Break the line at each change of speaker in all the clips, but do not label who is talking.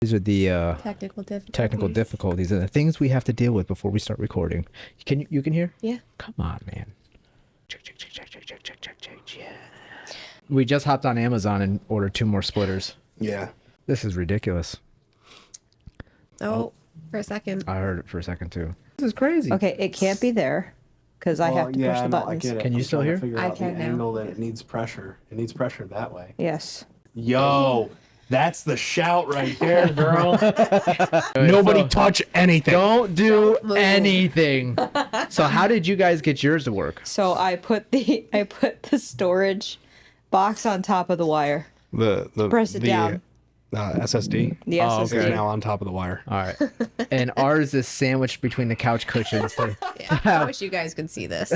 These are the
technical
difficulties and the things we have to deal with before we start recording. You can hear?
Yeah.
Come on, man. Check. Yeah. We just hopped on Amazon and ordered 2 more splitters.
Yeah.
This is ridiculous.
Oh, for a second.
I heard it for a second too. This is crazy.
Okay, it can't be there because I have to push the buttons.
I get it.
Can you still hear?
I can now.
Angle that it needs pressure. It needs pressure that way.
Yes.
Yo, that's the shout right there, girl. Nobody touch anything.
Don't do anything. So how did you guys get yours to work?
So I put the storage box on top of the wire.
The
Press it down.
SSD.
The
Oh,
SSD.
okay.
Is now on top of the wire.
All right. And ours is sandwiched between the couch cushions.
Yeah, I wish you guys could see this.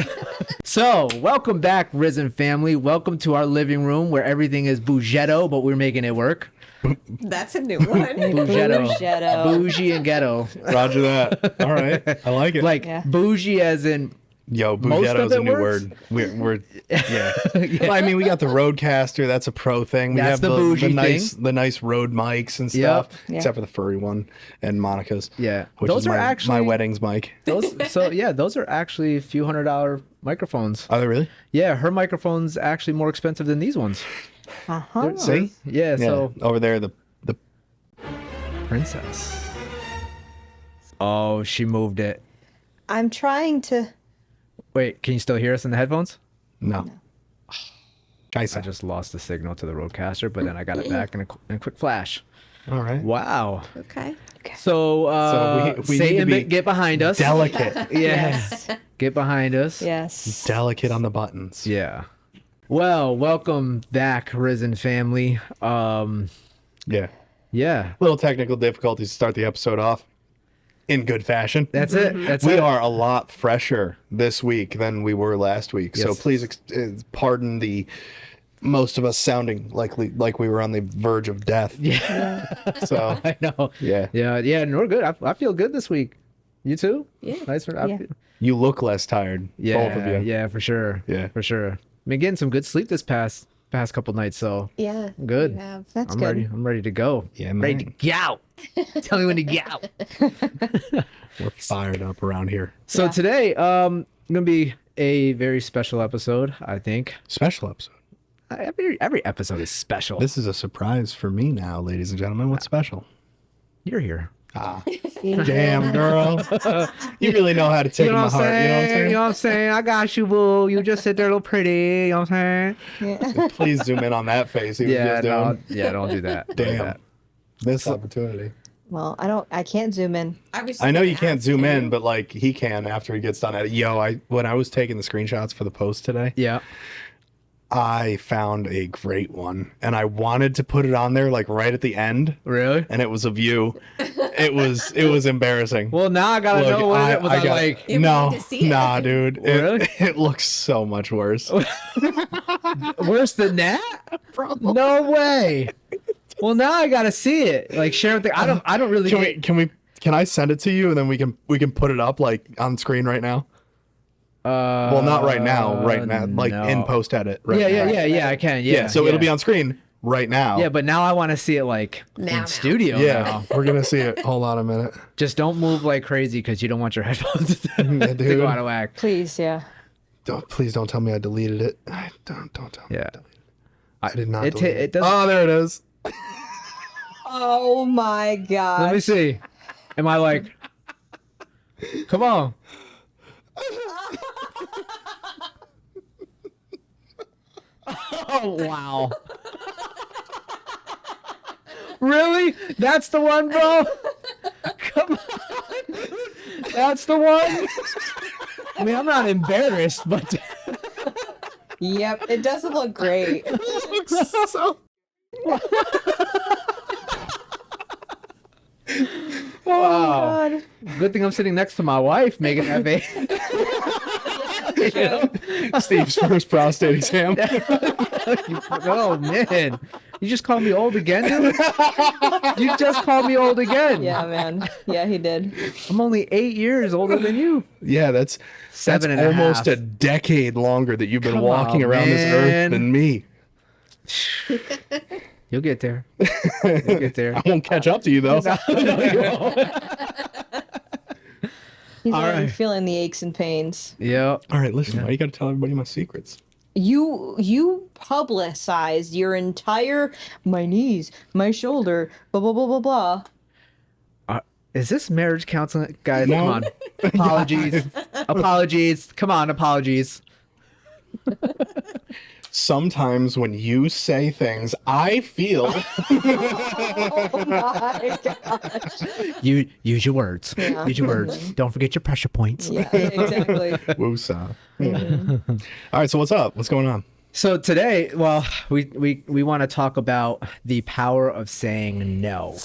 So, welcome back, Risen family. Welcome to our living room where everything is bougetto, but we're making it work.
That's a new one.
Bougetto.
Bougie and ghetto.
Roger that. All right. I like it.
Like,
Yeah.
bougie as in...
Yo,
Most of
bougetto's
it
a new
works?
word. We're yeah. Well, I mean, we got the Roadcaster. That's a pro thing. We
That's
have
the bougie
the nice Rode mics and stuff.
Yeah.
Except for the furry one and Monica's.
Yeah.
Which
Those
is
are
my,
actually...
my wedding's mic.
Those are actually a few $100 microphones.
Are they really?
Yeah, her microphone's actually more expensive than these ones.
Uh-huh.
See?
Yeah, so...
over there, the
Princess. Oh, she moved it.
I'm trying to.
Wait, can you still hear us in the headphones?
no.
I just lost the signal to the Roadcaster, but then I got it back in a quick flash.
All right.
Wow.
Okay.
So,
we need to
Satan,
be
get behind us.
Delicate.
Yeah.
Yes.
Get behind us.
Yes.
Delicate on the buttons.
Yeah. Well, welcome back, Risen family.
Yeah.
Yeah.
Little technical difficulties to start the episode off in good fashion.
That's it. That's
we
it.
are a lot fresher this week than we were last week. So
Yes.
please pardon the most of us sounding like we were on the verge of death.
Yeah.
So
I know.
yeah.
Yeah, and we're good. I feel good this week. You too?
Yeah.
Nice.
Yeah.
You look less tired.
Yeah,
Both of you.
yeah, for sure.
Yeah.
For sure. Been getting some good sleep this past couple nights, so
Yeah.
Good.
You have.
That's
I'm
good.
ready. I'm ready to go.
Yeah,
Ready to go. Tell me when to go.
We're fired up around here.
So
Yeah.
today, gonna be a very special episode. I think
Special episode.
every episode is special.
This is a surprise for me now, ladies and gentlemen. What's special?
You're here.
Damn, girl. You really know how to take my heart. You know what I'm saying?
You know what I'm saying? I got you, boo. You just sit there a little pretty. You know what I'm saying?
Yeah.
Please zoom in on that face he was just doing.
Don't do that. Don't do
Damn.
that.
This opportunity.
Well, I can't zoom in.
I know you can't zoom in, but like he can after he gets done at it. Yo, when I was taking the screenshots for the post today,
Yeah.
I found a great one and I wanted to put it on there like right at the end,
Really?
and it was of you. It was embarrassing.
Well, now I gotta know what it was.
got-
Like,
Yeah, we
no,
need to see it.
nah, dude.
Really?
It looks so much worse.
worse than that? No way. Well, now I gotta see it. Like, share with the. I don't really.
Can I send it to you and then we can put it up like on screen right now? Well, not right now. Right now, like
no.
in post edit. Right
Yeah,
now.
yeah. I can. Yeah.
So it'll be on screen right now.
Yeah, but now I want to see it like
Now.
in studio.
Yeah,
now.
we're gonna see it. Hold on a minute.
Just don't move like crazy because you don't want your headphones to
Yeah, dude.
go out of whack.
Please, yeah.
Please don't tell me I deleted it. Don't tell me.
Yeah.
I did not.
It
delete
it doesn't.
Oh, there it is.
Oh my god.
Let me see. Am I like? Come on. Oh wow. Really? That's the one, bro? Come on. That's the one? I mean, I'm not embarrassed, but
Yep, it doesn't look great.
So.
wow.
God.
Good thing I'm sitting next to my wife making that face.
Steve's first prostate exam.
Oh man. You just called me old again, dude? You just called me old again.
Yeah, man. Yeah, he did.
I'm only 8 years older than you.
Yeah, that's
7 and a
almost
half.
a decade longer that you've been
Come
walking
on,
around this
man.
earth than me.
You'll get there. You'll get there.
I won't catch up to you though.
He's
All
already
right.
feeling the aches and pains.
Yeah.
All right, listen. Why you got to tell everybody my secrets?
You publicized your entire my knees, my shoulder, blah blah blah blah blah.
Is this marriage counseling, guys?
No.
Come on. Apologies. Apologies. Come on, apologies.
Sometimes when you say things, I feel.
Oh my gosh.
You use your words.
Yeah.
Use your words. Don't forget your pressure points.
Yeah, exactly.
Woosah. All right, so what's up? What's going on?
So today, well, we want to talk about the power of saying no.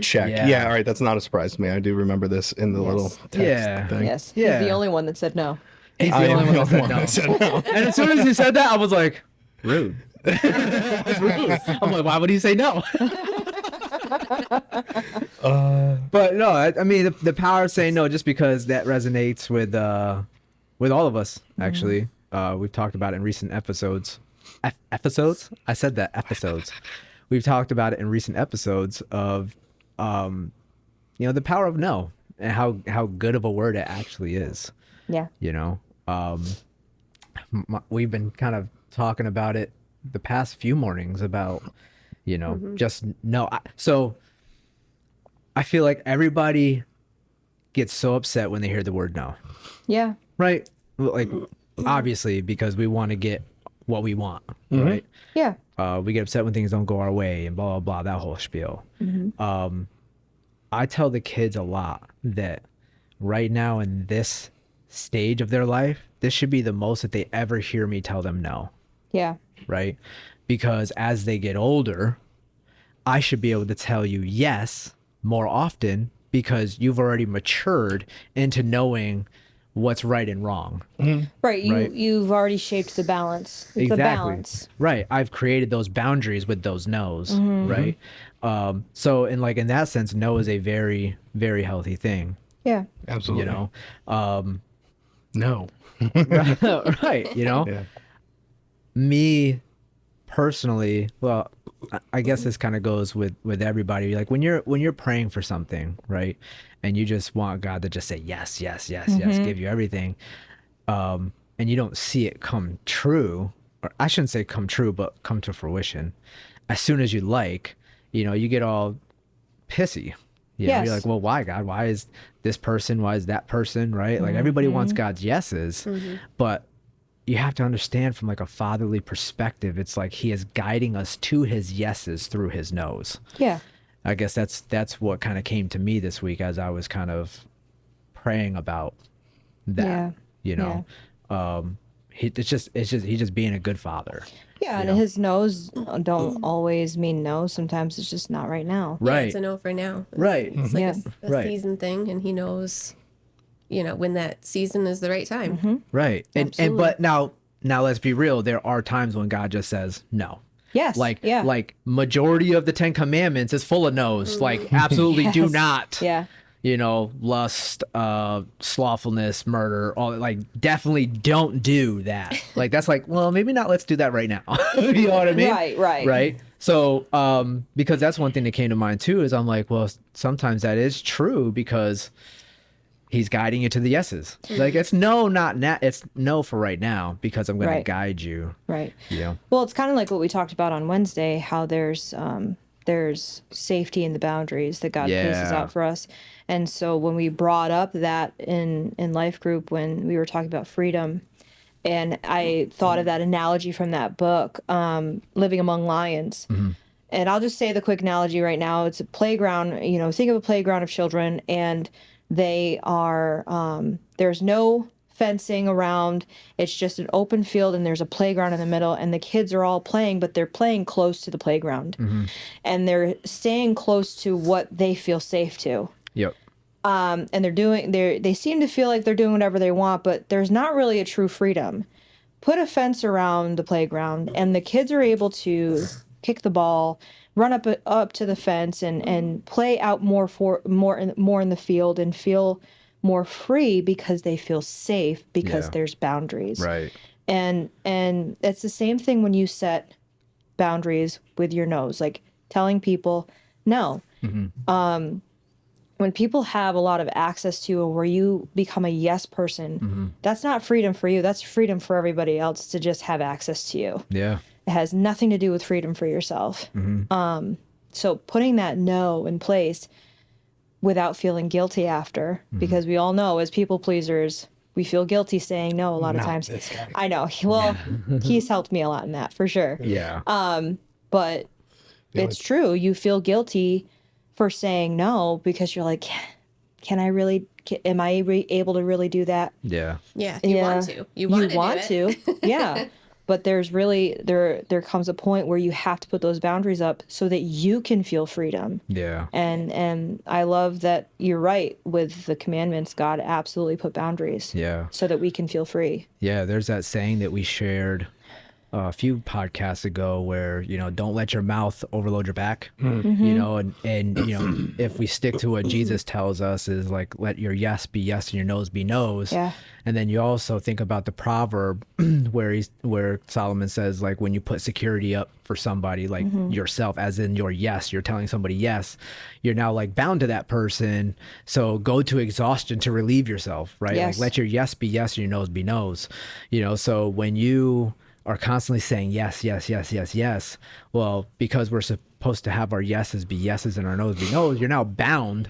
Check.
Yeah.
Yeah. All right, that's not a surprise to me. I do remember this in the little text
Yeah.
thing.
Yes.
Yeah.
He's the only one that said no.
He's the
I am
only one
the
that
one
said
that
no.
said no.
And as soon as he said that, I was like, rude. Rude. I'm like, why would he say no? But no, I mean the power of saying no, just because that resonates with all of us. Actually, we've talked about it in recent episodes. Episodes? I said that episodes. We've talked about it in recent episodes of, the power of no and how good of a word it actually is.
Yeah.
You know, we've been kind of talking about it the past few mornings about, just no. So I feel like everybody gets so upset when they hear the word no,
Yeah.
right? Like, obviously, because we want to get what we want, right?
Yeah.
We get upset when things don't go our way and blah, blah, blah, that whole spiel. I tell the kids a lot that right now in this stage of their life, this should be the most that they ever hear me tell them no,
Yeah.
right? Because as they get older, I should be able to tell you yes more often because you've already matured into knowing what's right and wrong.
Right.
Right.
You've already shaped the balance. It's a balance.
Right. I've created those boundaries with those no's, right? So in that sense, no is a very, very healthy thing,
Yeah.
Absolutely. No.
right?
Yeah.
Me personally, well, I guess this kind of goes with everybody. Like when you're praying for something, right? And you just want God to just say yes, yes, yes, yes, give you everything. And you don't see it come true, or I shouldn't say come true, but come to fruition. As soon as you you get all pissy.
Yes.
You're like, well, why, God? Why is this person? Why is that person? Right? Like everybody wants God's yeses, but you have to understand from like a fatherly perspective, it's like he is guiding us to his yeses through his no's.
Yeah.
I guess that's what kind of came to me this week as I was kind of praying about that.
Yeah.
He's just being a good father.
Yeah, and his no's don't always mean no. Sometimes it's just not right now.
Yeah,
Right.
it's a no for now.
Right.
It's like
Yeah.
a
Right.
season thing, and he knows, when that season is the right time.
Right. And
Absolutely.
but now let's be real, there are times when God just says no.
Yes. yeah.
Like majority of the 10 commandments is full of no's. Like absolutely do
Yes.
not.
Yeah.
Lust, slothfulness, murder, all like definitely don't do that. Like that's like, well, maybe not, let's do that right now. You know what I mean?
Right.
Right. So, because that's one thing that came to mind too, is I'm like, well, sometimes that is true because he's guiding you to the yeses. Like it's no, it's no for right now because I'm going to
Right.
guide you.
Right.
Yeah.
Well, it's kind of like what we talked about on Wednesday, how there's safety in the boundaries that God places
Yeah.
out for us. And so when we brought up that in life group, when we were talking about freedom, and I thought of that analogy from that book, Living Among Lions. And I'll just say the quick analogy right now. It's a playground, think of a playground of children, and they are, there's no fencing around. It's just an open field, and there's a playground in the middle, and the kids are all playing, but they're playing close to the playground. And they're staying close to what they feel safe to.
Yep.
And they seem to feel like they're doing whatever they want, but there's not really a true freedom. Put a fence around the playground, and the kids are able to kick the ball, run up to the fence, and play out more in the field, and feel more free because they feel safe because
Yeah.
there's boundaries.
Right.
And it's the same thing when you set boundaries with your no's, like telling people no. When people have a lot of access to you, where you become a yes person, that's not freedom for you. That's freedom for everybody else to just have access to you.
Yeah.
It has nothing to do with freedom for yourself. So putting that no in place without feeling guilty after, because we all know as people pleasers, we feel guilty saying no a lot of
Not
times.
this guy.
I know. Well, he's helped me a lot in that for sure.
Yeah.
But it's true. You feel guilty for saying no because you're like, can I really, am I able to really do that?
Yeah.
Yeah, you want to. You want to do it.
Yeah. But there's really, there comes a point where you have to put those boundaries up so that you can feel freedom.
Yeah.
And I love that you're right with the commandments. God absolutely put boundaries.
Yeah.
So that we can feel free.
Yeah. There's that saying that we shared a few podcasts ago where, don't let your mouth overload your back, and if we stick to what Jesus tells us is like, let your yes be yes and your no's be no's.
Yeah.
And then you also think about the proverb where Solomon says, like, when you put security up for somebody, like yourself, as in your yes, you're telling somebody yes, you're now like bound to that person. So go to exhaustion to relieve yourself, right?
Yes.
Like, let your yes be yes and your no's be no's. So when you are constantly saying yes, yes, yes, yes, yes, well, because we're supposed to have our yeses be yeses and our no's be no's, you're now bound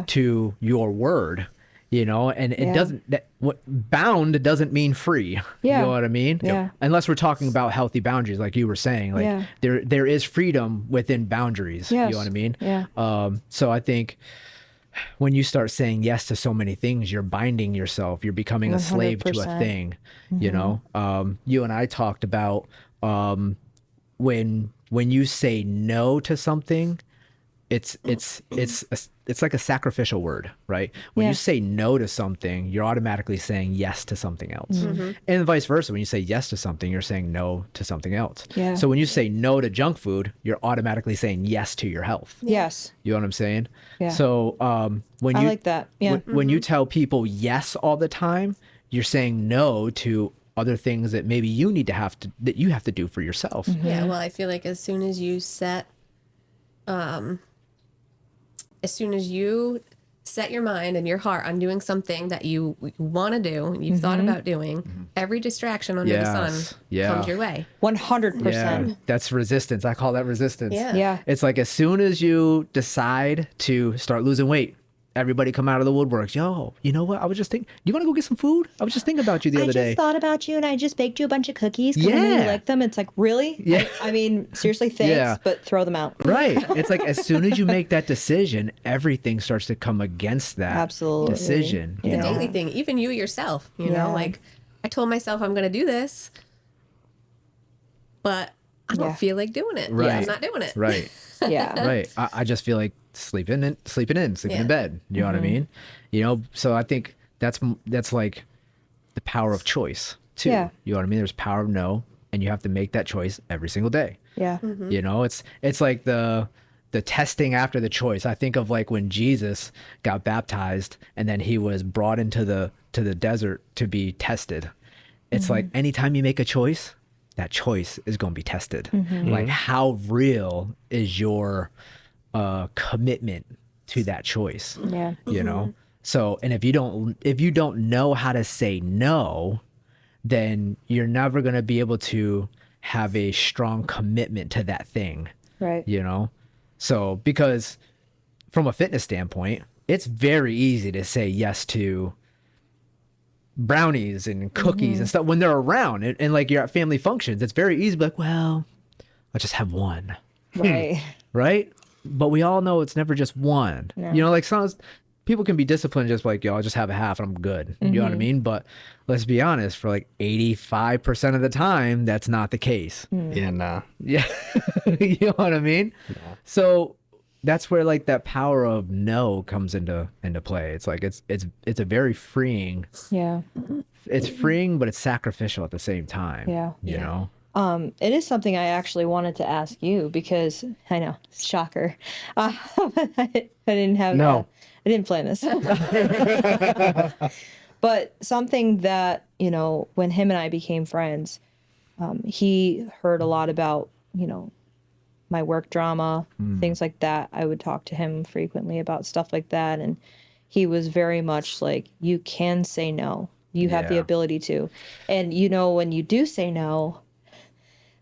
to your word. And it doesn't, what bound doesn't mean free.
Yeah.
You know what I mean?
Yeah.
Unless we're talking about healthy boundaries, like you were saying, like there is freedom within boundaries.
Yes.
You know what I mean?
Yeah.
So I think when you start saying yes to so many things, you're binding yourself. You're becoming a slave to a
100%.
thing. You and I talked about when you say no to something, it's like a sacrificial word, right? When you say no to something, you're automatically saying yes to something else. And vice versa. When you say yes to something, you're saying no to something else.
Yeah.
So when you say no to junk food, you're automatically saying yes to your health.
Yes.
You know what I'm saying?
Yeah.
So when
I
you
like that. Yeah.
when you tell people yes all the time, you're saying no to other things that maybe you have to do for yourself.
Yeah, well, I feel like as soon as you set your mind and your heart on doing something that you want to do and you've thought about doing, every distraction under the sun comes your way.
100%.
Yeah, that's resistance. I call that resistance.
Yeah.
Yeah.
It's like as soon as you decide to start losing weight, everybody come out of the woodworks. Yo, you know what? I was just thinking, you want to go get some food? I was just thinking about you the other day.
I just thought about you and I just baked you a bunch of cookies because I know you like them. It's like, really?
Yeah.
I mean, seriously, thanks, but throw them out.
Right. It's like as soon as you make that decision, everything starts to come against that
Absolutely.
decision.
It's a daily thing. Even you yourself, you know, like I told myself I'm going to do this, but I don't feel like doing it.
Right.
I'm not doing it.
Right.
Yeah.
Right. I just feel like sleeping in bed. You know what I mean? So I think that's like the power of choice too.
Yeah.
You know what I mean? There's power of no, and you have to make that choice every single day.
Yeah.
It's like the testing after the choice. I think of like when Jesus got baptized and then he was brought into the desert to be tested. It's like anytime you make a choice, that choice is going to be tested. Like how real is your commitment to that choice?
Yeah.
So, and if you don't know how to say no, then you're never going to be able to have a strong commitment to that thing.
Right.
So because from a fitness standpoint, it's very easy to say yes to brownies and cookies and stuff when they're around, and like you're at family functions. It's very easy to be like, well, I'll just have one.
Right.
Right. But we all know it's never just one.
No.
Like some people can be disciplined just like, yo, I'll just have a half and I'm good. You know what I mean? But let's be honest, for like 85% of the time, that's not the case.
Yeah, nah.
Yeah. You know what I mean? Yeah. So that's where like that power of no comes into play. It's like it's a very freeing.
Yeah.
It's freeing, but it's sacrificial at the same time.
Yeah.
You know?
It is something I actually wanted to ask you because I know, shocker. I didn't have I didn't plan this. But something that, when him and I became friends, he heard a lot about you know, my work drama, things like that. I would talk to him frequently about stuff like that. And he was very much like, you can say no. You have the
Yeah.
ability to. And, you know, when you do say no,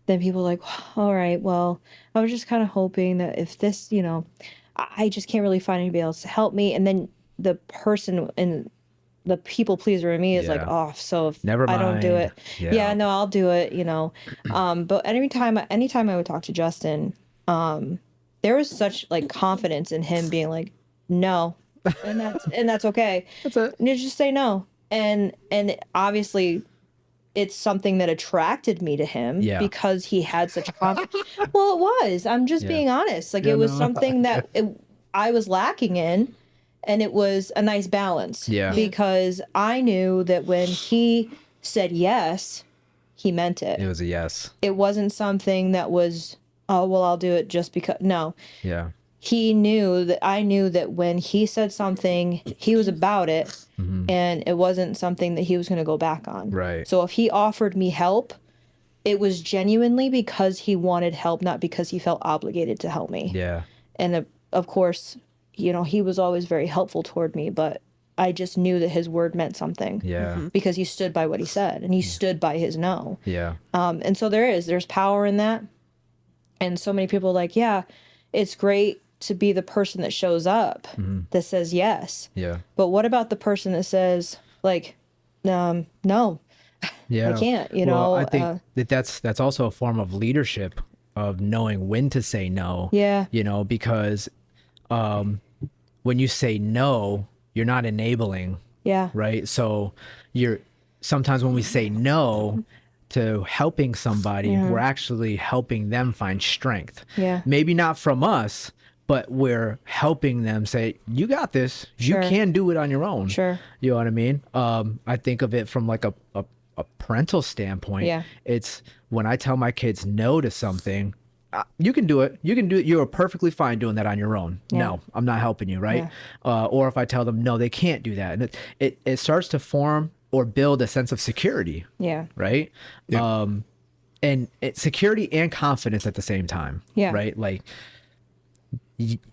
then people are like, all right, well, I was just kind of hoping that if this, you know, I just can't really find anybody else to help me. And then the person and the people pleaser in me is like,
Yeah.
oh, so if
Never
I don't do
mind.
it,
Yeah.
yeah, no, I'll do it, you know. But anytime I would talk to Justin, there was such like confidence in him being like, no, and that's okay.
That's it.
And you just say no. And obviously it's something that attracted me to him
Yeah.
because he had such confidence. Well, it was. I'm just being honest. Like
Yeah,
it was
no.
something that I was lacking in, and it was a nice balance.
Yeah.
Because I knew that when he said yes, he meant it.
It was a yes.
It wasn't something that was, oh, well, I'll do it just because. No.
Yeah.
He knew that I knew that when he said something, he was about it, and it wasn't something that he was going to go back on.
Right.
So if he offered me help, it was genuinely because he wanted help, not because he felt obligated to help me.
Yeah.
And of course, you know, he was always very helpful toward me, but I just knew that his word meant something.
Yeah.
Because he stood by what he said, and he stood by his no.
Yeah.
And so there's power in that. And so many people are like, yeah, it's great to be the person that shows up that says yes.
Yeah.
But what about the person that says like, no,
Yeah.
I can't, you
Well,
know?
I think that's also a form of leadership, of knowing when to say no.
Yeah.
You know, because when you say no, you're not enabling,
Yeah.
right? So sometimes when we say no to helping somebody, we're actually helping them find strength.
Yeah.
Maybe not from us, but we're helping them say, you got this.
Sure.
You can do it on your own.
Sure.
You know what I mean? I think of it from like a parental standpoint.
Yeah.
It's when I tell my kids no to something, you can do it. You can do it. You're perfectly fine doing that on your own.
Yeah.
No, I'm not helping you, right? Or if I tell them, no, they can't do that. And it starts to form or build a sense of security,
Yeah.
right?
Yeah.
And security and confidence at the same time,
Yeah.
right? Like,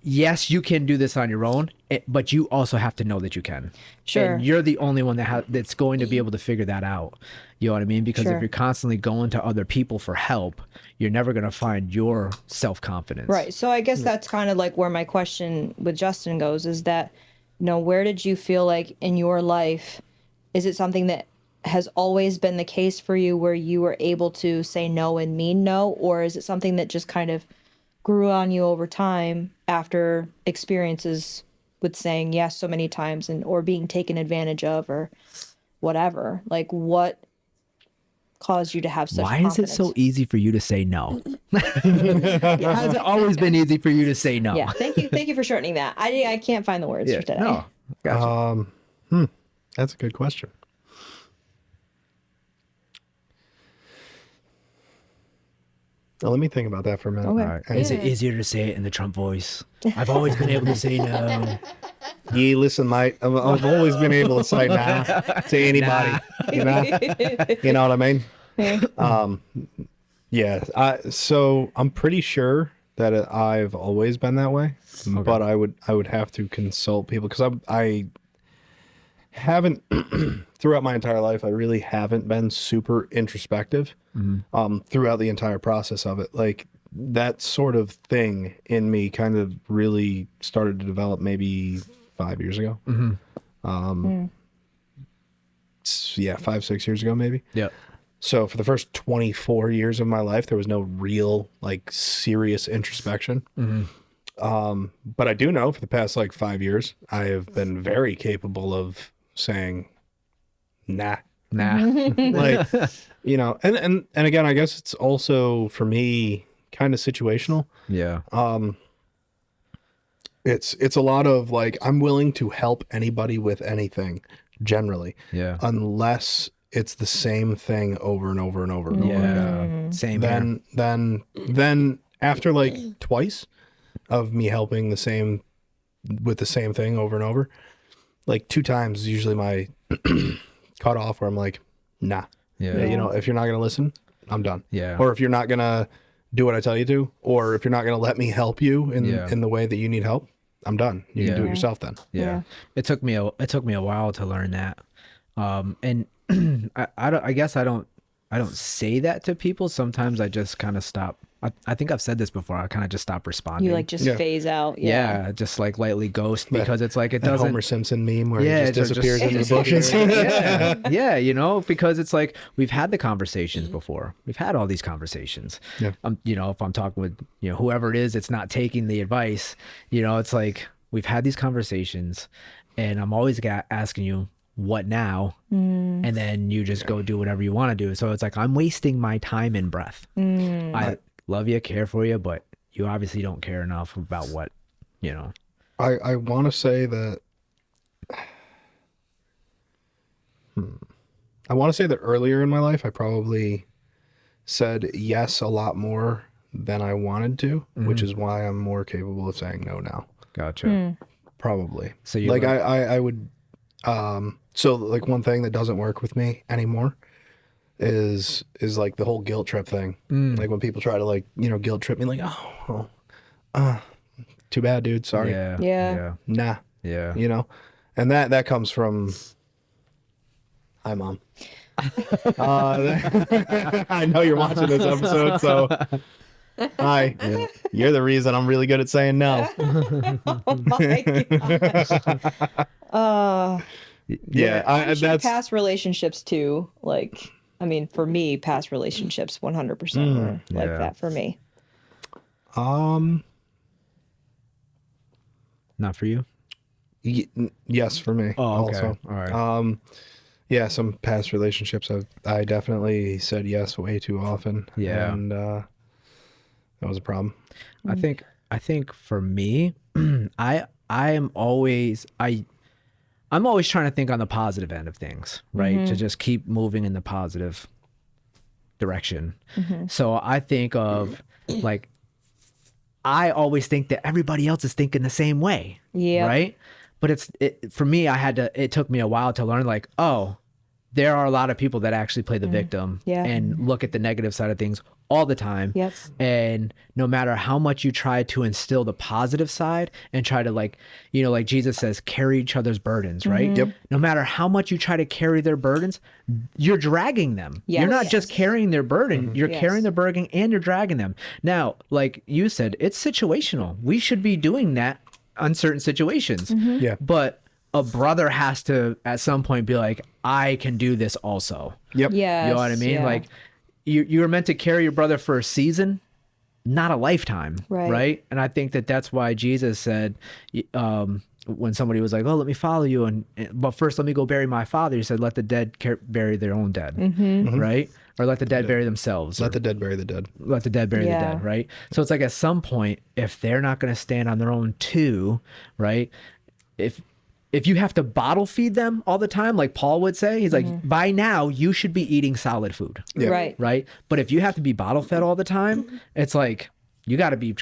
yes, you can do this on your own, but you also have to know that you can.
Sure.
And you're the only one that's going to be able to figure that out. You know what I mean? Because
Sure.
if you're constantly going to other people for help, you're never going to find your self-confidence.
Right. So I guess that's kind of like where my question with Justin goes, is that, you know, where did you feel like in your life, is it something that has always been the case for you where you were able to say no and mean no? Or is it something that just kind of grew on you over time after experiences with saying yes so many times or being taken advantage of or whatever? Like, what caused you to have such
Why is it so
confidence?
easy for you to say no? Has it always been easy for you to say no?
Yeah, thank you for shortening that. I can't find the words for today.
No. Gotcha.
That's a good question. Now, let me think about that for a minute.
Okay.
All right. Is it easier to say it in the Trump voice? I've always been able to say no.
Yeah, listen, mate. I've always been able to say nah to anybody. You know what I mean? Yeah. So I'm pretty sure that I've always been that way, but I would have to consult people because I haven't throughout my entire life. I really haven't been super introspective throughout the entire process of it. Like that sort of thing in me kind of really started to develop maybe 5 years ago. Yeah, 5-6 years ago, maybe.
Yeah.
So for the first 24 years of my life, there was no real like serious introspection. But I do know for the past like 5 years, I have been very capable of saying, nah. Like, you know, and again, I guess it's also for me kind of situational.
Yeah.
It's a lot of like, I'm willing to help anybody with anything generally.
Yeah.
Unless it's the same thing over and over and over and over again.
Yeah. Same here.
Then after like twice of me helping with the same thing over and over, like 2 times is usually my cutoff where I'm like, nah.
Yeah.
You know, if you're not gonna listen, I'm done.
Yeah.
Or if you're not gonna do what I tell you to, or if you're not going to let me help you
Yeah.
in the way that you need help, I'm done. You can do it
Yeah.
yourself then.
Yeah. It took me a while to learn that. And I guess I don't say that to people. Sometimes I just kind of stop. I think I've said this before. I kind of just stop responding.
You like just
Yeah.
phase out.
yeah, just like lightly ghost, because it's like it
That
doesn't.
Homer Simpson meme where
Yeah,
he
it
just disappears into the bushes.
yeah, you know, because it's like we've had the conversations before. We've had all these conversations.
Yeah.
You know, if I'm talking with, you know, whoever it is, it's not taking the advice. You know, it's like we've had these conversations, and I'm always asking you, what now? And then you just go do whatever you want to do. So it's like I'm wasting my time and breath. I love you, care for you, but you obviously don't care enough about what, you know.
I want to say that I want to say that earlier in my life, I probably said yes a lot more than I wanted to, which is why I'm more capable of saying no now.
Gotcha.
Probably.
So you
like I would so like one thing that doesn't work with me anymore is like the whole guilt trip thing. Like when people try to like, you know, guilt trip me like, oh, too bad, dude. Sorry.
Yeah.
Yeah.
Yeah.
Nah.
Yeah.
You know, and that comes from, hi mom. I know you're watching this episode, so hi. You're the reason I'm really good at saying no.
Oh my god.
Yeah,
I'm sure
that's
past relationships too. Like, I mean, for me, past relationships 100% were like
yeah.
that for me.
Not for you?
Yes for me.
Oh, okay.
Also,
All right.
yeah, some past relationships I definitely said yes way too often.
Yeah.
And that was a problem.
I think for me, I'm always trying to think on the positive end of things, right? To just keep moving in the positive direction. So I think of like, I always think that everybody else is thinking the same way.
Yeah.
Right. But for me, it took me a while to learn like, oh, there are a lot of people that actually play the victim
Yeah.
and look at the negative side of things all the time.
Yep.
And no matter how much you try to instill the positive side and try to like, you know, like Jesus says, carry each other's burdens, right?
Yep.
No matter how much you try to carry their burdens, you're dragging them.
Yes.
You're not just carrying their burden, you're
Yes.
carrying their burden and you're dragging them. Now, like you said, it's situational. We should be doing that on certain situations.
Yeah.
But a brother has to at some point be like, I can do this also.
Yep.
Yes.
You know what I mean?
Yeah.
Like you were meant to carry your brother for a season, not a lifetime.
Right.
And I think that that's why Jesus said, when somebody was like, oh, let me follow you. But first let me go bury my father. He said, let the dead bury their own dead. Right. Or let the dead bury themselves.
Let the dead bury the dead.
Let the dead bury the
Yeah.
dead. Right. So it's like at some point, if they're not going to stand on their own too, right. If you have to bottle feed them all the time, like Paul would say, he's like, by now you should be eating solid food.
Yeah.
Right.
Right. But if you have to be bottle fed all the time, it's like, you got to be.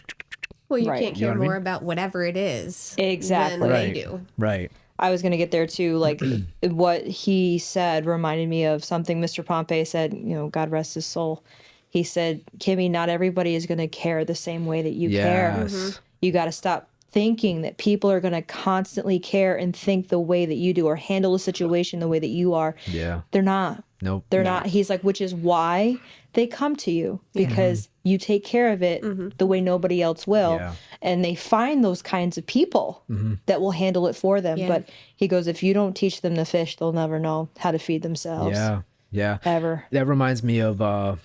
Well, you
Right.
can't
You know
care
what I mean?
more about whatever it is
Exactly.
than
Right.
they do.
Right.
I was going to get there too. Like what he said reminded me of something Mr. Pompey said, you know, God rest his soul. He said, Kimmy, not everybody is going to care the same way that you care.
Yes.
You got to stop thinking that people are going to constantly care and think the way that you do or handle a situation the way that you are.
Yeah.
They're not.
Nope.
They're not. He's like, which is why they come to you because you take care of it the way nobody else will.
Yeah.
And they find those kinds of people that will handle it for them.
Yeah.
But he goes, if you don't teach them to fish, they'll never know how to feed themselves.
Yeah. Yeah.
Ever.
That reminds me of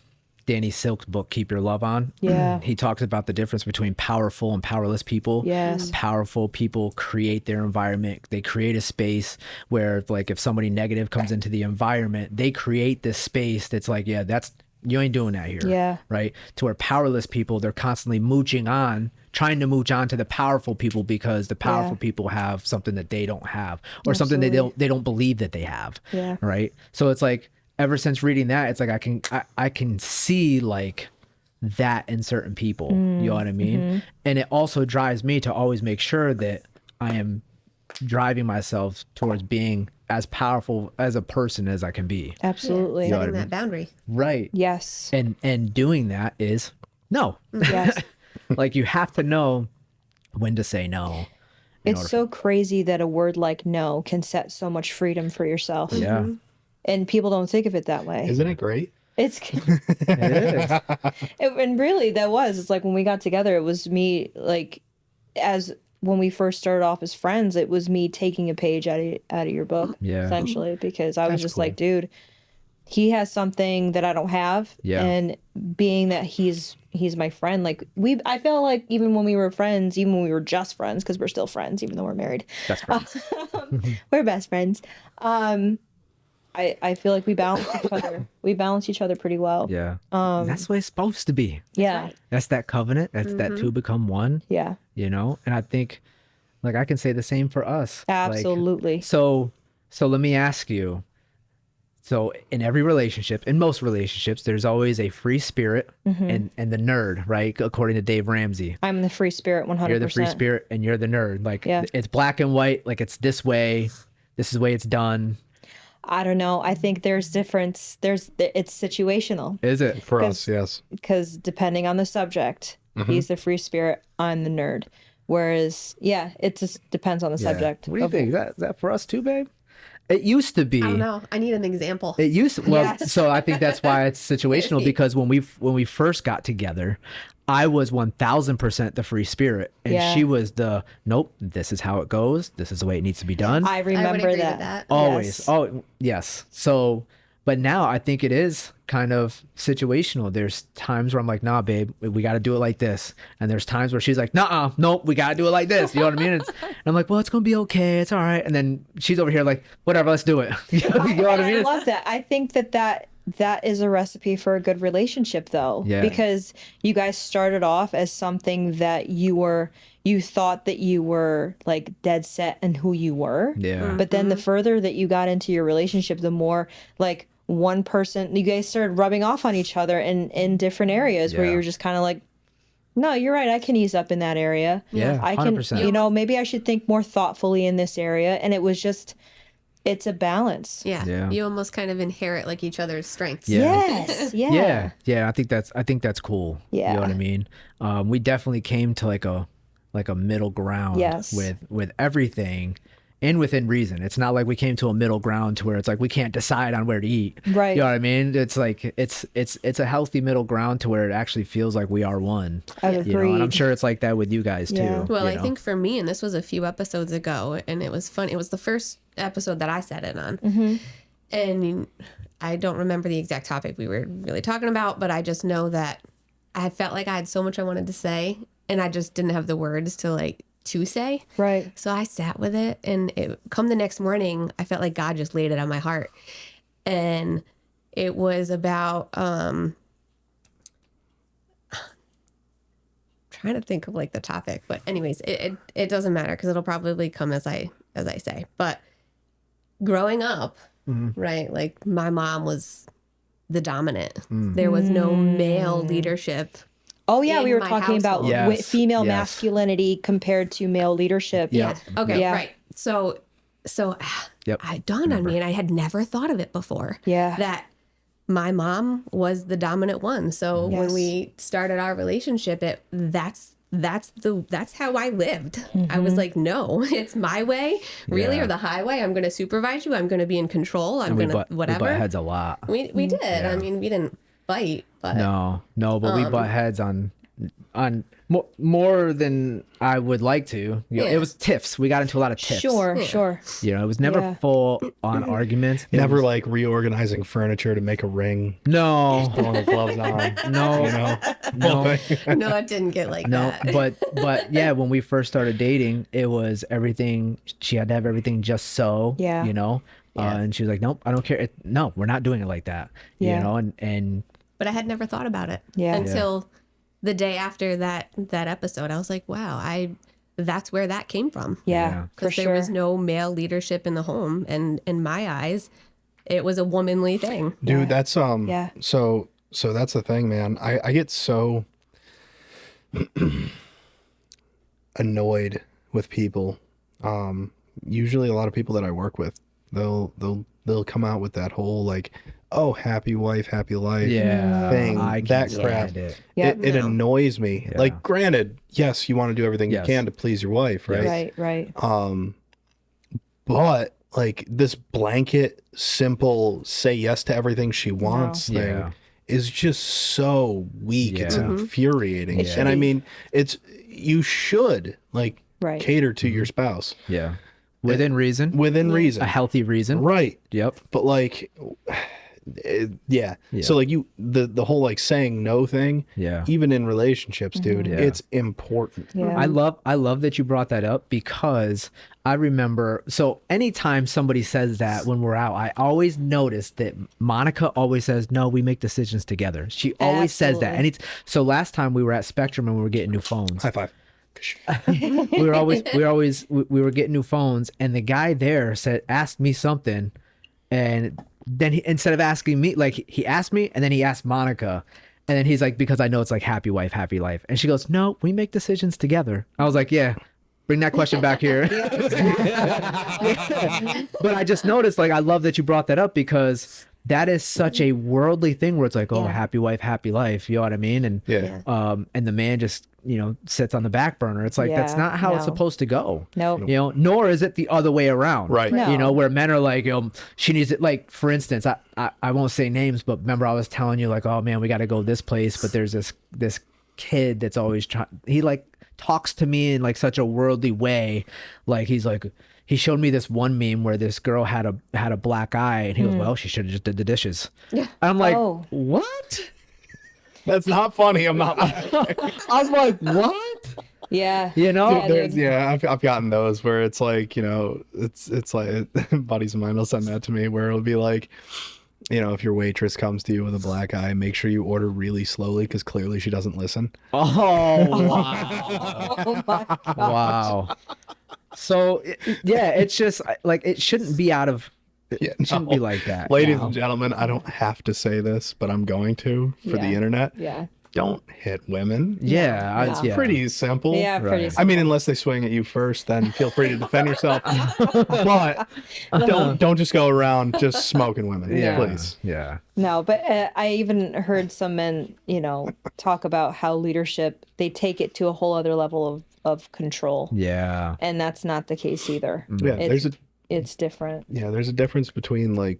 Danny Silk's book, Keep Your Love On.
Yeah.
He talks about the difference between powerful and powerless people.
Yes.
Powerful people create their environment. They create a space where, like, if somebody negative comes into the environment, they create this space that's like, yeah, you ain't doing that here.
Yeah.
Right. To where powerless people, they're constantly trying to mooch on to the powerful people because the powerful people have something that they don't have or something they don't believe that they have.
Yeah.
Right. So it's like, ever since reading that, it's like I can see like that in certain people. You know what I mean? And it also drives me to always make sure that I am driving myself towards being as powerful as a person as I can be.
Absolutely.
know what I
Setting
mean?
that boundary.
Right.
Yes.
And doing that is no.
Yes.
Like you have to know when to say no.
It's so crazy that a word like no can set so much freedom for yourself.
Yeah,
And people don't think of it that way.
Isn't it great?
It's
it is.
and really that was. It's like when we got together, it was me like as when we first started off as friends, it was me taking a page out of your book,
Yeah.
essentially, because I was
That's
just
cool.
like, dude, he has something that I don't have.
Yeah.
And being that he's my friend, like I felt like even when we were friends, even when we were just friends, because we're still friends, even though we're married,
Best friends.
we're best friends. I feel like we balance each other. We balance each other pretty well.
Yeah. That's what it's supposed to be.
Yeah.
Right.
That's that covenant. That's that two become one.
Yeah.
You know, and I think, like, I can say the same for us. Like,
Absolutely.
so let me ask you. So in every relationship, in most relationships, there's always a free spirit and the nerd, right? According to Dave Ramsey.
I'm the free spirit 100%.
You're the free spirit and you're the nerd. Like
Yeah.
it's black and white, like it's this way. This is the way it's done.
I don't know. I think there's difference. It's situational
Is it?
For us, yes.
because depending on the subject, he's the free spirit, I'm the nerd. Whereas, yeah, it just depends on the subject.
What do you think? Is that for us too, babe? It used to be.
I don't know. I need an example.
It used to, well,
Yes.
so I think that's why it's situational because when we first got together, I was 1000% the free spirit, and
Yeah.
she was the nope. This is how it goes. This is the way it needs to be done.
I
I would
remember
agree
that.
with that.
Always.
Yes.
Oh, yes. So, but now I think it is kind of situational. There's times where I'm like, nah, babe, we got to do it like this. And there's times where she's like, nah, nope, we got to do it like this. You know what I mean? And I'm like, well, it's going to be okay. It's all right. And then she's over here like, whatever, let's do it. You know what I mean?
I love that. I think that is a recipe for a good relationship, though,
Yeah.
because you guys started off as something that you thought that you were like dead set in who you were.
Yeah.
But then the further that you got into your relationship, the more like one person, you guys started rubbing off on each other in different areas where
Yeah.
you're just kind of like, no, you're right. I can ease up in that area.
Yeah,
I can,
100%.
you know, maybe I should think more thoughtfully in this area. And it was just, it's a balance.
Yeah.
Yeah.
You almost kind of inherit like each other's strengths.
Yeah.
Yes. Yeah.
Yeah. I think that's cool. You
Yeah.
know what I mean? We definitely came to like a middle ground
Yes.
with everything and within reason. It's not like we came to a middle ground to where it's like we can't decide on where to eat.
Right.
You know what I mean? It's like it's a healthy middle ground to where it actually feels like we are one.
I've
You know, and I'm
agreed.
sure it's like that with you guys
Yeah.
too.
Well,
you
I
know?
think for me, and this was a few episodes ago, and it was fun. It was the first episode that I sat in on. And I don't remember the exact topic we were really talking about, but I just know that I felt like I had so much I wanted to say, and I just didn't have the words to say.
Right.
So I sat with it, and come the next morning, I felt like God just laid it on my heart. And it was about trying to think of like the topic, but anyways, it doesn't matter because it'll probably come as I say. But growing up, right, like my mom was the dominant. There was no male leadership.
Oh yeah, we
in
were
my
talking about
household.
Yes.
female
Yes.
masculinity compared to male leadership.
Yeah.
Okay,
Yeah.
right. So
Yep.
it dawned on me, and I had never thought of it before.
Yeah.
That my mom was the dominant one. So when
Yes.
we started our relationship, that's how I lived. I was like, no, it's my way, really,
Yeah.
or the highway. I'm going to supervise you. I'm going to be in control. I'm
we
going to
butt
whatever.
We butt heads a lot.
We did. I mean, we didn't fight, but
No, but we butt heads on more than I would like to. You know,
Yeah.
It was tiffs. We got into a lot of tiffs.
Sure.
You know, it was never
Yeah.
full on arguments. It
Never
was-
like reorganizing furniture to make a ring,
no,
throwing the gloves on.
no,
You know?
no,
no, it didn't get like
no.
that.
But yeah, when we first started dating, it was everything. She had to have everything just so.
Yeah.
You know.
Yeah.
And she was like, "Nope, I don't care. No, we're not doing it like that."
Yeah.
You know, and
But I had never thought about it
Yeah.
until the day after that episode. I was like, wow, that's where that came from.
Yeah,
Yeah.
for
Because
sure.
there was no male leadership in the home, and in my eyes, it was a womanly thing.
Dude, that's
Yeah.
so that's the thing, man. I get so annoyed with people. Usually a lot of people that I work with, they'll come out with that whole like, oh, happy wife, happy life
Yeah,
thing,
I
that
can't
crap.
stand it.
Yep.
It
No.
annoys me.
Yeah.
Like, granted, yes, you want to do everything
Yes.
you can to please your wife, right?
Right, right.
But like this blanket, simple, say yes to everything she wants thing
Yeah.
is just so weak. It's
Yeah.
infuriating.
It should
And I
be.
mean, you should like
Right.
cater to your spouse
Yeah. Within reason.
within reason.
A healthy reason.
Right.
Yep.
But like, yeah. So like the whole like saying no thing,
Yeah.
even in relationships, dude,
Yeah.
it's important.
Yeah.
I love that you brought that up because I remember, so anytime somebody says that when we're out, I always notice that Monica always says, no, we make decisions together. She always says that. And so last time we were at Spectrum and we were getting new phones.
High five.
we were getting new phones, and the guy there asked me something, and then instead of asking me, like, he asked me and then he asked Monica, and then he's like, because I know it's like happy wife, happy life, and she goes, no, we make decisions together. I was like, yeah, bring that question back here. But I just noticed, like, I love that you brought that up because that is such a worldly thing where it's like, oh,
Yeah.
happy wife, happy life, you know what I mean? And
Yeah.
and the man just, sits on the back burner. It's like, that's
Yeah,
not how it's
no.
supposed to go.
Nope.
Nor is it the other way around.
Right.
No.
Where men are like, she needs it. Like, for instance, I won't say names, but remember I was telling you, like, oh man, we got to go this place, but there's this kid that's always he like talks to me in like such a worldly way. Like, he's like, he showed me this one meme where this girl had a black eye, and he goes, well, she should have just did the dishes. Yeah. I'm like,
Oh.
what?
That's not funny. I'm not.
I'm like, what?
Yeah.
Yeah,
There's, I've gotten those where it's like, it's like buddies of mine will send that to me where it'll be like, if your waitress comes to you with a black eye, make sure you order really slowly because clearly she doesn't listen.
Oh, wow.
Oh my God.
Wow. So, it's just like, it shouldn't be out of, it shouldn't be like that.
Ladies and gentlemen, I don't have to say this, but I'm going to for the
Yeah.
internet.
Yeah.
Don't hit women.
Yeah.
It's
yeah.
pretty simple.
Yeah, pretty
Right.
I mean, unless they swing at you first, then feel free to defend yourself. But don't just go around just smoking women,
Yeah.
please.
Yeah.
No, but I even heard some men, talk about how leadership, they take it to a whole other level of control.
Yeah.
And that's not the case either.
Yeah,
It's different.
there's a difference between like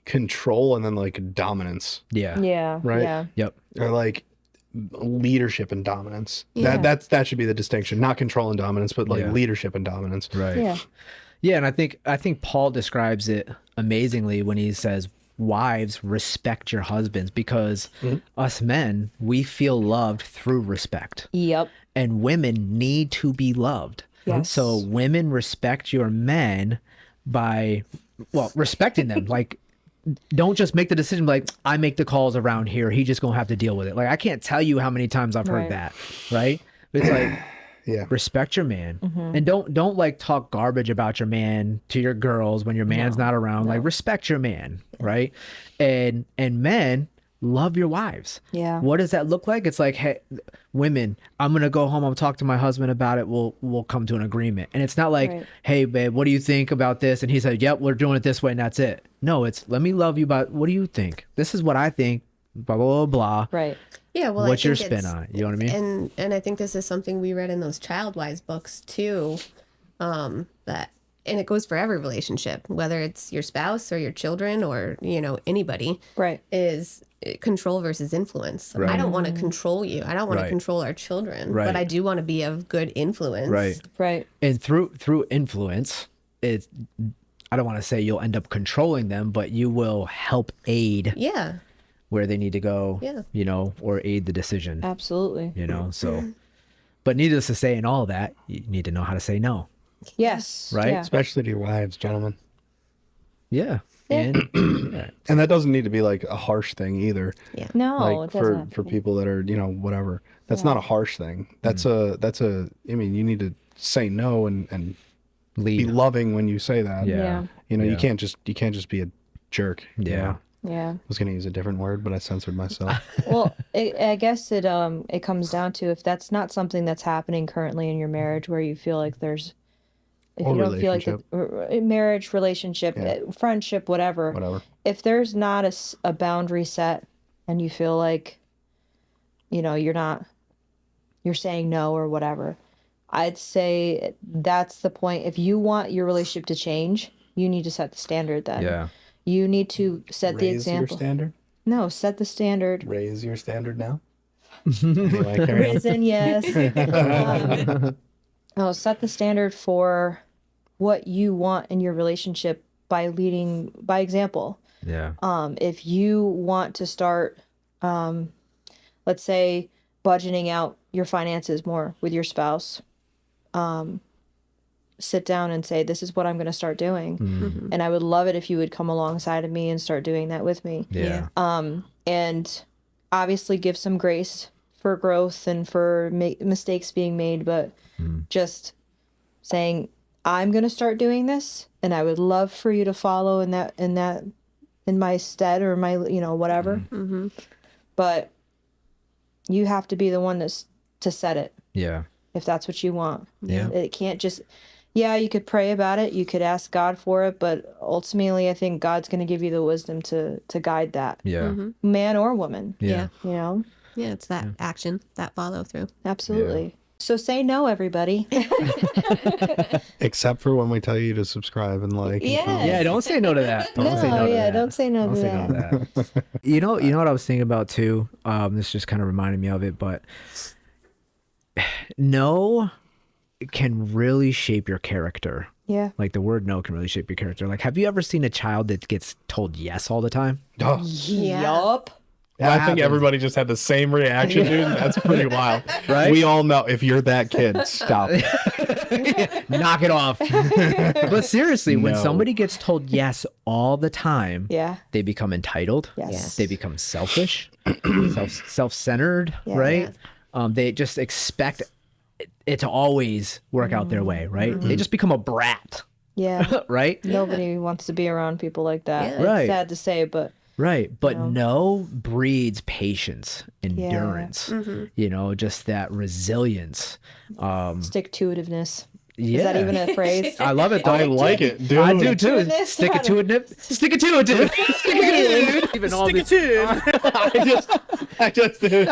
control and then like dominance,
Yeah.
Yeah.
Right?
Yeah.
Yep.
or like leadership and dominance.
Yeah.
That should be the distinction, not control and dominance, but like
Yeah.
leadership and dominance.
Right.
Yeah.
Yeah, and I think Paul describes it amazingly when he says, wives, respect your husbands, because us men, we feel loved through respect.
Yep.
And women need to be loved.
Yes.
So women respect your men by, respecting them. Like, don't just make the decision like, I make the calls around here, he just gonna have to deal with it. Like, I can't tell you how many times I've heard
Right.
that, right? It's like,
Yeah.
respect your man, and don't like talk garbage about your man to your girls when your man's not around. Like, respect your man, right? And men, love your wives.
Yeah.
What does that look like? It's like, hey, women, I'm gonna go home, I'll talk to my husband about it, we'll come to an agreement. And it's not like,
Right.
hey babe, what do you think about this? And he said, yep, we're doing it this way and that's it. No, it's, let me love you, but what do you think? This is what I think, blah blah blah blah.
Right.
Yeah, well,
What's
I
your
think
spin
it's-
on it? You know what I mean?
And I think this is something we read in those child-wise books too. And it goes for every relationship, whether it's your spouse or your children or anybody.
Right.
Is control versus influence.
Right.
I don't want to control you. I don't want
Right.
to control our children,
Right.
but I do want to be of good influence.
Right.
Right.
And through influence, it's, I don't want to say you'll end up controlling them, but you will help aid
Yeah.
where they need to go,
Yeah.
or aid the decision,
Absolutely.
so, but needless to say, in all that, you need to know how to say no.
Yes.
Right?
Yeah.
Especially to your wives, gentlemen.
Yeah. And yeah.
And that doesn't need to be like a harsh thing either.
No,
Like
it doesn't. have to
for
be.
people that are, whatever. That's not a harsh thing. That's I mean, you need to say no and be
Lead.
loving when you say that.
Yeah.
Yeah.
You
Yeah.
can't just be a jerk.
Yeah.
Yeah.
I was gonna use a different word, but I censored myself.
Well, I guess it comes down to if that's not something that's happening currently in your marriage where you feel like there's if
Or
you don't feel like marriage, relationship, friendship, whatever, if there's not a boundary set and you feel like, you're saying no or whatever, I'd say that's the point. If you want your relationship to change, you need to set the standard then.
Yeah.
You need to set the example.
Your standard?
No, set the standard.
Raise your standard now? Anyway, carry on.
Risen, yes. No, set the standard for what you want in your relationship by leading by example.
Yeah.
If you want to start, let's say, budgeting out your finances more with your spouse, sit down and say, this is what I'm going to start doing. And I would love it if you would come alongside of me and start doing that with me.
Yeah.
And obviously give some grace for growth and for mistakes being made, but just saying, I'm going to start doing this, and I would love for you to follow in my stead or my, whatever. But you have to be the one to set it.
Yeah.
If that's what you want.
Yeah.
It can't just, you could pray about it. You could ask God for it, but ultimately I think God's going to give you the wisdom to guide that.
Yeah.
Man or woman.
Yeah.
Yeah, it's that action, that follow through.
Absolutely. So say no, everybody.
Except for when we tell you to subscribe and like. and
Yeah.
comment.
Yeah, don't say no to that. Don't say no to that.
Don't say no
Don't
to
say no
that.
to that. You know what I was thinking about too? This just kind of reminded me of it, but no can really shape your character.
Yeah.
Like the word no can really shape your character. Like, have you ever seen a child that gets told yes all the time?
Oh,
Yup.
I think
happens?
everybody just had the same reaction, dude. That's pretty wild.
Right?
We all know if you're that kid, stop.
Knock it off. But seriously, when
No.
somebody gets told yes all the time,
Yeah.
they become entitled.
Yes.
They become selfish, self-centered, right? They just expect it to always work out their way, right? They just become a brat,
Yeah.
right?
Nobody wants to be around people like that.
Yeah.
It's
Right.
sad to say, but
Right. But no breeds patience, endurance,
Mm-hmm.
just that resilience.
stick-to-itiveness.
Yeah.
Is that even a phrase?
I love it though.
I like it, dude.
I do too.
Stick-to-itiveness?
Stick it to it, nip. Stick it to it, dude. Stick it to it, dude. Even all this.
I just did.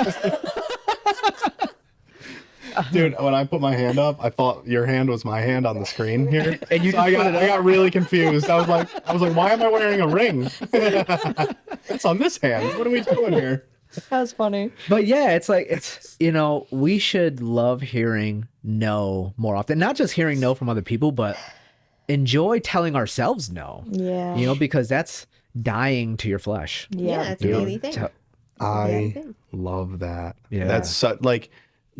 Dude, when I put my hand up, I thought your hand was my hand on the screen here,
And you
so
just
I
put it
got really confused. I was like, why am I wearing a ring? It's on this hand. What are we doing here?
That was funny.
But yeah, it's we should love hearing no more often. Not just hearing no from other people, but enjoy telling ourselves no.
Yeah.
Because that's dying to your flesh.
Yeah, it's a daily thing.
Tell-
I love that.
Yeah.
That's like,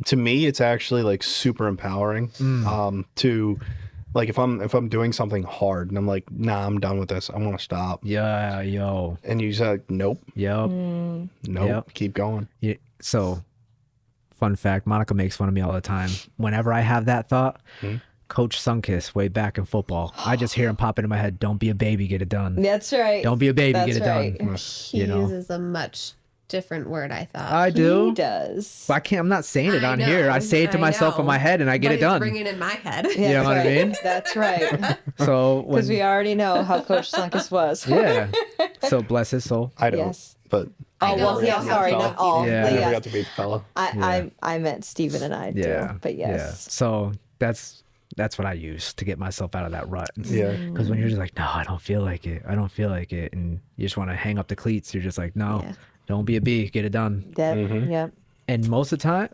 to me, it's actually like super empowering. To like if I'm doing something hard and I'm like, nah, I'm done with this. I want to stop.
Yeah, yo.
And you say, nope,
Yep.
nope,
Yep.
keep going.
Yeah, so, fun fact, Monica makes fun of me all the time. Whenever I have that thought, Coach Sunkiss, way back in football, I just hear him pop into my head, don't be a baby, get it done.
That's right.
Don't be a baby,
That's
get it
right.
done.
He uses a much different word, I thought.
I do.
He does.
But I'm not saying it
I
on here. I
know,
say it to
I
myself in
know.
my head and I get
But
it
it's
done.
ringing in my head.
You know what I mean?
That's right.
So when,
Because we already know how Coach Sunkus was.
yeah. So bless his soul.
I don't,
Yes.
but
Oh,
know,
well, yeah,
yeah,
sorry,
fella.
not all.
Yeah.
I
But
never
yes.
got to meet the fella.
I meant Steven and I
Yeah.
too. But
Yeah.
yes.
So that's what I use to get myself out of that rut.
Yeah.
Because when you're just like, no, I don't feel like it. I don't feel like it. And you just want to hang up the cleats. You're just like, no,
Yeah.
don't be a bee. Get it done.
That, Yep.
And most of the time,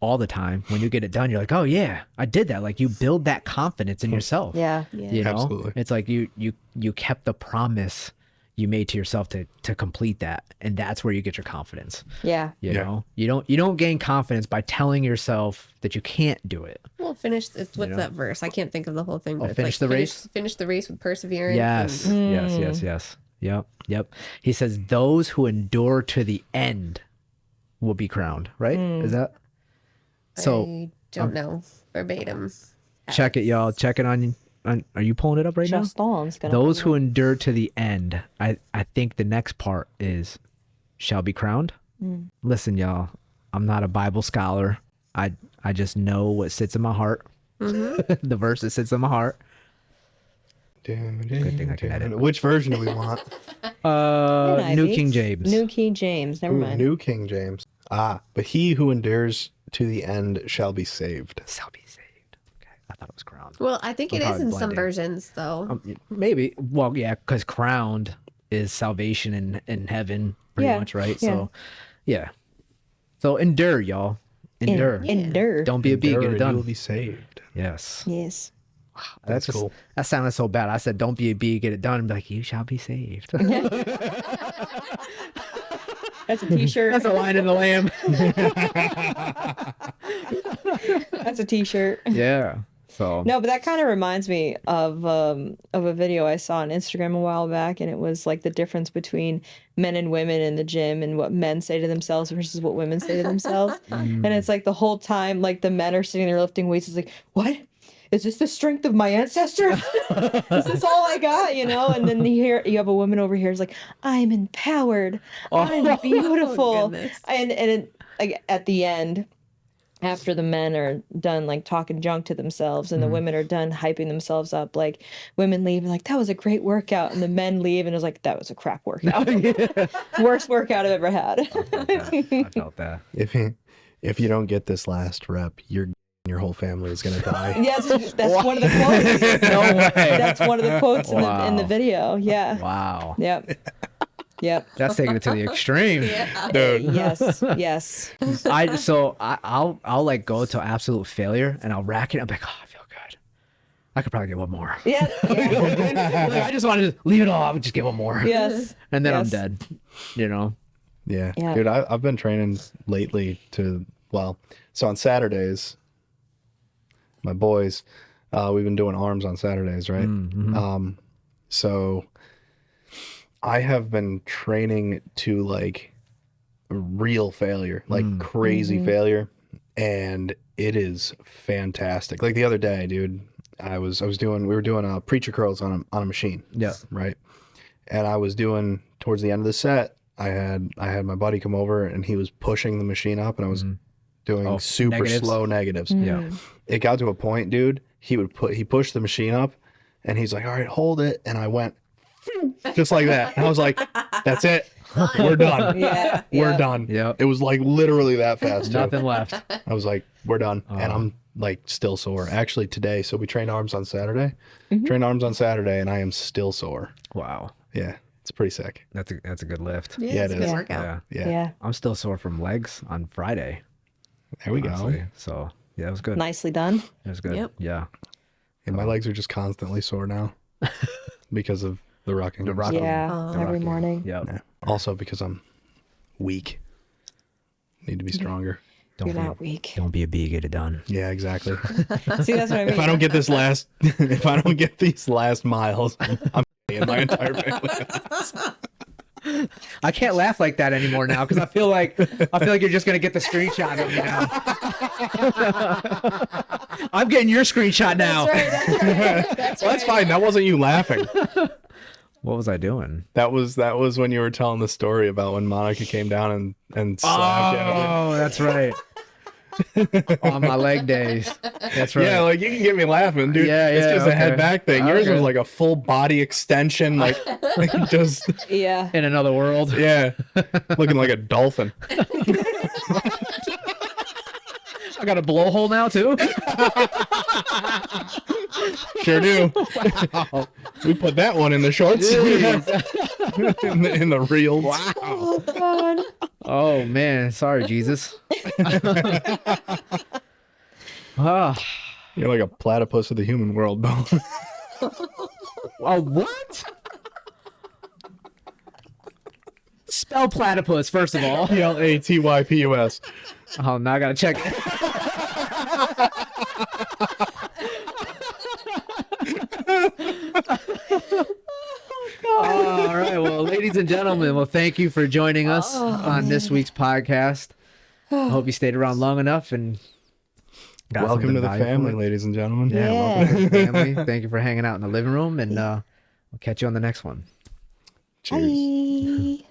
all the time, when you get it done, you're like, oh yeah, I did that. Like you build that confidence in yourself.
Yeah.
Yeah.
You know,
Absolutely.
it's like you kept the promise you made to yourself to complete that, and that's where you get your confidence.
Yeah.
You
Yeah.
know, you don't gain confidence by telling yourself that you can't do it.
Well, what's that verse? I can't think of the whole thing. But it's
finish
like,
the race?
Finish the race with perseverance.
Yes,
and-
yes. Yep. He says, "Those who endure to the end will be crowned." Right? Is that so?
I don't know verbatim.
Check it, y'all. Check it on. Are you pulling it up right now?
Just Dawn's gonna.
Those who endure to the end. I think the next part is shall be crowned. Listen, y'all, I'm not a Bible scholar. I just know what sits in my heart. The verse that sits in my heart.
Good
thing I can edit.
Which version do we want?
New King James.
New King James. Never
Ooh,
mind.
New King James. But he who endures to the end shall be saved.
Shall be saved. Okay, I thought it was crowned.
Well, I think it is
probably
in some
blending.
versions, though.
Maybe. Well, yeah, because crowned is salvation in heaven, pretty
Yeah,
much, right?
yeah.
So, yeah. So endure, y'all. Endure.
Endure.
Don't be a bee. Get
Endure
it
and you will
done.
be saved.
Yes.
Yes.
That's cool.
That sounded so bad. I said, "Don't be a bee. Get it done." And be like, "You shall be saved."
That's a t-shirt.
That's a line in the lamb.
That's a t-shirt.
Yeah. So.
No, but that kind of reminds me of a video I saw on Instagram a while back, and it was like the difference between men and women in the gym and what men say to themselves versus what women say to themselves. And it's like the whole time, like the men are sitting there lifting weights. It's like, what? Is this the strength of my ancestors? Is this all I got? You know? And then you have a woman over here who's like, I'm empowered. I'm beautiful.
goodness.
Like, at the end, after the men are done like talking junk to themselves and the women are done hyping themselves up, like women leave and like, that was a great workout, and the men leave and it's like, that was a crap workout. Worst workout I've ever had.
I felt that.
If you don't get this last rep, your whole family is gonna die.
Yes, that's one of the quotes.
No way.
That's one of the quotes in the
Wow.
video. Yeah.
Wow.
Yep. Yep.
That's taking it to the extreme.
Dude.
Yes. Yes.
I'll like go to absolute failure and I'll rack it. I'm like, oh, I feel good. I could probably get one more.
Yeah. Yeah.
Like, I just want to leave it all. I would just get one more.
Yes.
And then I'm
Yes.
dead. You know.
Yeah.
Yeah.
Dude, I've been training lately so on Saturdays, my boys, we've been doing arms on Saturdays, right? So I have been training to like real failure, like crazy failure, and it is fantastic. Like the other day, dude, we were doing preacher curls on a machine.
Yeah.
Right. And I was doing towards the end of the set, I had my buddy come over and he was pushing the machine up and I was doing super
negatives?
slow negatives.
Yeah.
It got to a point, dude, he pushed the machine up and he's like, all right, hold it. And I went just like that. And I was like, that's it. We're done.
Yeah.
We're
Yeah.
done.
Yep.
It was like literally that fast. too.
Nothing left.
I was like, we're done. And I'm like still sore. Actually today, so we trained arms on Saturday. Trained arms on Saturday and I am still sore.
Wow.
Yeah. It's pretty sick.
That's a good lift.
Yeah,
it's
it
a good
is.
workout.
Yeah.
Yeah.
Yeah.
I'm still sore from legs on Friday.
There we go.
Honestly. So yeah, it was good.
Nicely done.
It was good.
Yep.
Yeah.
And my legs are just constantly sore now because of the rocking.
The rocking.
Yeah.
The
Every
rocking.
morning.
Yep.
Yeah. Also because I'm weak. Need to be stronger.
You're not weak.
Don't be a bee. Get it done.
Yeah, exactly.
See, that's what I mean.
if I don't get these last miles, I'm in my entire family.
I can't laugh like that anymore now because I feel like you're just gonna get the screenshot of me now. I'm getting your screenshot now.
That's right. That's
Well, that's fine. That wasn't you laughing.
What was I doing?
That was when you were telling the story about when Monica came down and slapped you.
Oh, that's right. On my leg days. That's right.
Yeah, like you can get me laughing, dude.
Yeah,
It's
yeah,
just a head
okay.
back thing. Yours
Okay.
was like a full body extension, like just
Yeah.
In another world.
yeah, looking like a dolphin.
I got a blowhole now too.
Sure do. We put that one in the shorts. in the reels. Wow.
Oh, God.
Oh man, sorry, Jesus. Ah,
You're like a platypus of the human world, Bo.
oh, what? Spell platypus first of all.
Platypus.
Oh, now I gotta check. All right, well, ladies and gentlemen, well, thank you for joining us on this week's podcast. I hope you stayed around long enough and got
Welcome
something
to the
valuable.
family, ladies and gentlemen.
Yeah, welcome to the family. Thank you for hanging out in the living room, and we'll catch you on the next one.
Cheers.
Bye.